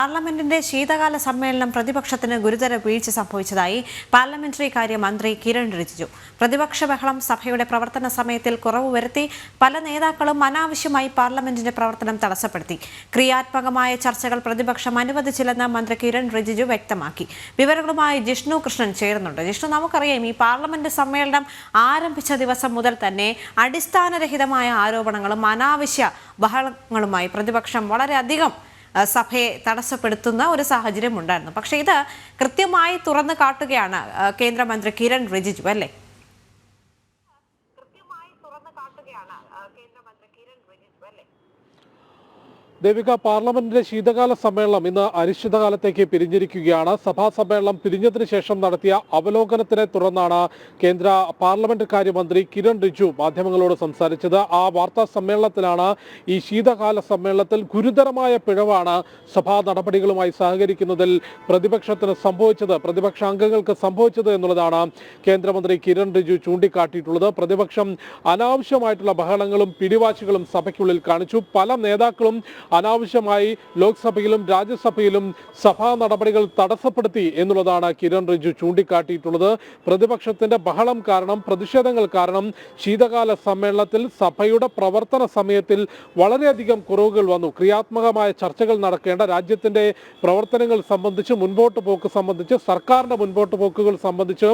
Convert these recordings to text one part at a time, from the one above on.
പാർലമെന്റിന്റെ ശീതകാല സമ്മേളനം പ്രതിപക്ഷത്തിന് ഗുരുതര വീഴ്ച സംഭവിച്ചതായി പാർലമെന്ററി കാര്യ മന്ത്രി കിരൺ റിജിജു. പ്രതിപക്ഷ ബഹളം സഭയുടെ പ്രവർത്തന സമയത്തിൽ കുറവ് വരുത്തി പല നേതാക്കളും അനാവശ്യമായി പാർലമെന്റിന്റെ പ്രവർത്തനം തടസ്സപ്പെടുത്തി. ക്രിയാത്മകമായ ചർച്ചകൾ പ്രതിപക്ഷം അനുവദിച്ചില്ലെന്ന് മന്ത്രി കിരൺ റിജിജു വ്യക്തമാക്കി. വിവരങ്ങളുമായി ജിഷ്ണു കൃഷ്ണൻ ചേരുന്നുണ്ട്. ജിഷ്ണു, നമുക്കറിയാം ഈ പാർലമെന്റ് സമ്മേളനം ആരംഭിച്ച ദിവസം മുതൽ തന്നെ അടിസ്ഥാനരഹിതമായ ആരോപണങ്ങളും അനാവശ്യ ബഹളങ്ങളുമായി പ്രതിപക്ഷം വളരെയധികം സഭയെ തടസ്സപ്പെടുത്തുന്ന ഒരു സാഹചര്യം ഉണ്ടായിരുന്നു. പക്ഷേ ഇത് കൃത്യമായി തുറന്നു കാട്ടുകയാണ് കേന്ദ്രമന്ത്രി കിരൺ റിജിജു, അല്ലേ? ദേവിക, പാർലമെന്റിന്റെ ശീതകാല സമ്മേളനം ഇന്ന് അനിശ്ചിതകാലത്തേക്ക് പിരിഞ്ഞിരിക്കുകയാണ്. സഭാ സമ്മേളനം പിരിഞ്ഞതിന് ശേഷം നടത്തിയ അവലോകനത്തിനെ തുടർന്നാണ് കേന്ദ്ര പാർലമെന്റ് കാര്യമന്ത്രി കിരൺ റിജിജു മാധ്യമങ്ങളോട് സംസാരിച്ചത്. ആ വാർത്താ സമ്മേളനത്തിലാണ് ഈ ശീതകാല സമ്മേളനത്തിൽ ഗുരുതരമായ പിഴവാണ് സഭാ നടപടികളുമായി സഹകരിക്കുന്നതിൽ പ്രതിപക്ഷത്തിന് സംഭവിച്ചത്, പ്രതിപക്ഷ അംഗങ്ങൾക്ക് സംഭവിച്ചത് എന്നുള്ളതാണ് കേന്ദ്രമന്ത്രി കിരൺ റിജിജു ചൂണ്ടിക്കാട്ടിയിട്ടുള്ളത്. പ്രതിപക്ഷം അനാവശ്യമായിട്ടുള്ള ബഹളങ്ങളും പിടിവാശികളും സഭയ്ക്കുള്ളിൽ കാണിച്ചു. പല നേതാക്കളും അനാവശ്യമായി ലോക്സഭയിലും രാജ്യസഭയിലും സഭാ നടപടികൾ തടസ്സപ്പെടുത്തി എന്നുള്ളതാണ് കിരൺ റിജിജു ചൂണ്ടിക്കാട്ടിയിട്ടുള്ളത്. പ്രതിപക്ഷത്തിന്റെ ബഹളം കാരണം, പ്രതിഷേധങ്ങൾ കാരണം ശീതകാല സമ്മേളനത്തിൽ സഭയുടെ പ്രവർത്തന സമയത്തിൽ വളരെയധികം കുറവുകൾ വന്നു. ക്രിയാത്മകമായ ചർച്ചകൾ നടക്കേണ്ട, രാജ്യത്തിന്റെ പ്രവർത്തനങ്ങൾ സംബന്ധിച്ച്, മുൻപോട്ട് പോക്ക് സംബന്ധിച്ച്, സർക്കാരിന്റെ മുൻപോട്ട് പോക്കുകൾ സംബന്ധിച്ച്,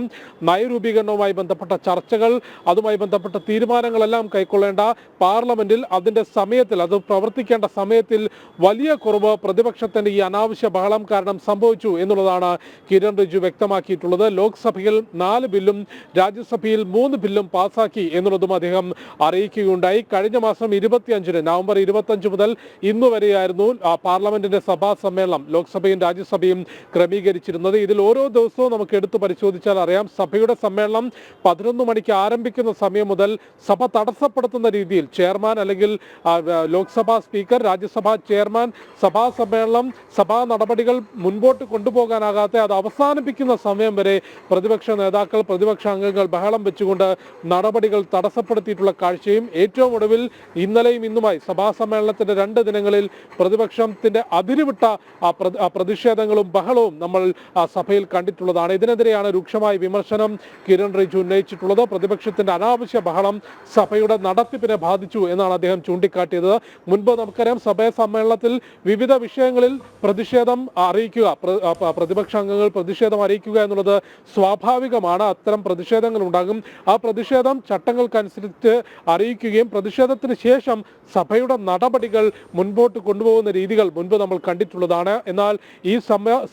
നയരൂപീകരണവുമായി ബന്ധപ്പെട്ട ചർച്ചകൾ, അതുമായി ബന്ധപ്പെട്ട തീരുമാനങ്ങളെല്ലാം കൈക്കൊള്ളേണ്ട പാർലമെന്റിൽ അതിന്റെ സമയത്തിൽ, അത് പ്രവർത്തിക്കേണ്ട സമയത്തിൽ വലിയ കുറവ് പ്രതിപക്ഷത്തിന്റെ ഈ അനാവശ്യ ബഹളം കാരണം സംഭവിച്ചു എന്നുള്ളതാണ് കിരൺ റിജിജു വ്യക്തമാക്കിയിട്ടുള്ളത്. ലോക്സഭയിൽ 4 ബില്ലും രാജ്യസഭയിൽ 3 ബില്ലും പാസാക്കി എന്നുള്ളതും അദ്ദേഹം അറിയിക്കുകയുണ്ടായി. കഴിഞ്ഞ മാസം 25-ന് നവംബർ 25 മുതൽ ഇന്നു വരെയായിരുന്നു പാർലമെന്റിന്റെ സഭാ സമ്മേളനം ലോക്സഭയും രാജ്യസഭയും ക്രമീകരിച്ചിരുന്നത്. ഇതിൽ ഓരോ ദിവസവും നമുക്ക് എടുത്തു പരിശോധിച്ചാൽ അറിയാം, സഭയുടെ സമ്മേളനം 11 മണിക്ക് ആരംഭിക്കുന്ന സമയം മുതൽ സഭ തടസ്സപ്പെടുത്തുന്ന രീതിയിൽ ചെയർമാൻ അല്ലെങ്കിൽ ലോക്സഭാ സ്പീക്കർ, രാജ്യസഭാ ചെയർമാൻ സഭാ സമ്മേളനം, സഭാ നടപടികൾ മുൻപോട്ട് കൊണ്ടുപോകാനാകാതെ അത് അവസാനിപ്പിക്കുന്ന സമയം വരെ പ്രതിപക്ഷ നേതാക്കൾ, പ്രതിപക്ഷ അംഗങ്ങൾ ബഹളം വെച്ചുകൊണ്ട് നടപടികൾ തടസ്സപ്പെടുത്തിയിട്ടുള്ള കാഴ്ചയും ഏറ്റവും ഒടുവിൽ ഇന്നലെയും ഇന്നുമായി സഭാ സമ്മേളനത്തിന്റെ 2 ദിനങ്ങളിൽ പ്രതിപക്ഷത്തിന്റെ അതിരുവിട്ട പ്രതിഷേധങ്ങളും ബഹളവും നമ്മൾ സഭയിൽ കണ്ടിട്ടുള്ളതാണ്. ഇതിനെതിരെയാണ് രൂക്ഷമായ വിമർശനം കിരൺ റിജിജു ഉന്നയിച്ചിട്ടുള്ളത്. പ്രതിപക്ഷത്തിന്റെ അനാവശ്യ ബഹളം സഭയുടെ നടത്തിപ്പിനെ ബാധിച്ചു എന്നാണ് അദ്ദേഹം ചൂണ്ടിക്കാട്ടിയത്. മുൻപ് നമുക്കറിയാം, സഭാ സമ്മേളനത്തിൽ വിവിധ വിഷയങ്ങളിൽ പ്രതിഷേധം അറിയിക്കുക, പ്രതിപക്ഷ അംഗങ്ങൾ പ്രതിഷേധം അറിയിക്കുക എന്നുള്ളത് സ്വാഭാവികമാണ്. അത്തരം പ്രതിഷേധങ്ങൾ ഉണ്ടാകും. ആ പ്രതിഷേധം ചട്ടങ്ങൾക്കനുസരിച്ച് അറിയിക്കുകയും പ്രതിഷേധത്തിന് ശേഷം സഭയുടെ നടപടികൾ മുൻപോട്ട് കൊണ്ടുപോകുന്ന രീതികൾ മുൻപ് നമ്മൾ കണ്ടിട്ടുള്ളതാണ്. എന്നാൽ ഈ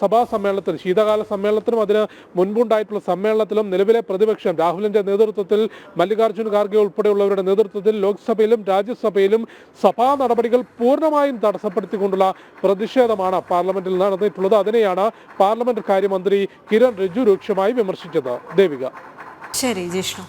സഭാ സമ്മേളനത്തിൽ, ശീതകാല സമ്മേളനത്തിലും അതിന് മുൻപുണ്ടായിട്ടുള്ള സമ്മേളനത്തിലും നിലവിലെ പ്രതിപക്ഷം രാഹുലിന്റെ നേതൃത്വത്തിൽ, മല്ലികാർജ്ജുൻ ഖാർഗെ ഉൾപ്പെടെയുള്ളവരുടെ നേതൃത്വത്തിൽ ലോക്സഭയിലും രാജ്യസഭയിലും സഭാ നടപടികൾ പൂർണ്ണമായും തടസ്സപ്പെടുത്തിക്കൊണ്ടുള്ള പ്രതിഷേധമാണ് പാർലമെന്റിൽ നടന്നിട്ടുള്ളത്. അതിനെയാണ് പാർലമെന്റ് കാര്യമന്ത്രി കിരൺ റിജിജു രൂക്ഷമായി വിമർശിച്ചത്. ദേവിക. ശരി ജിഷ്ണു.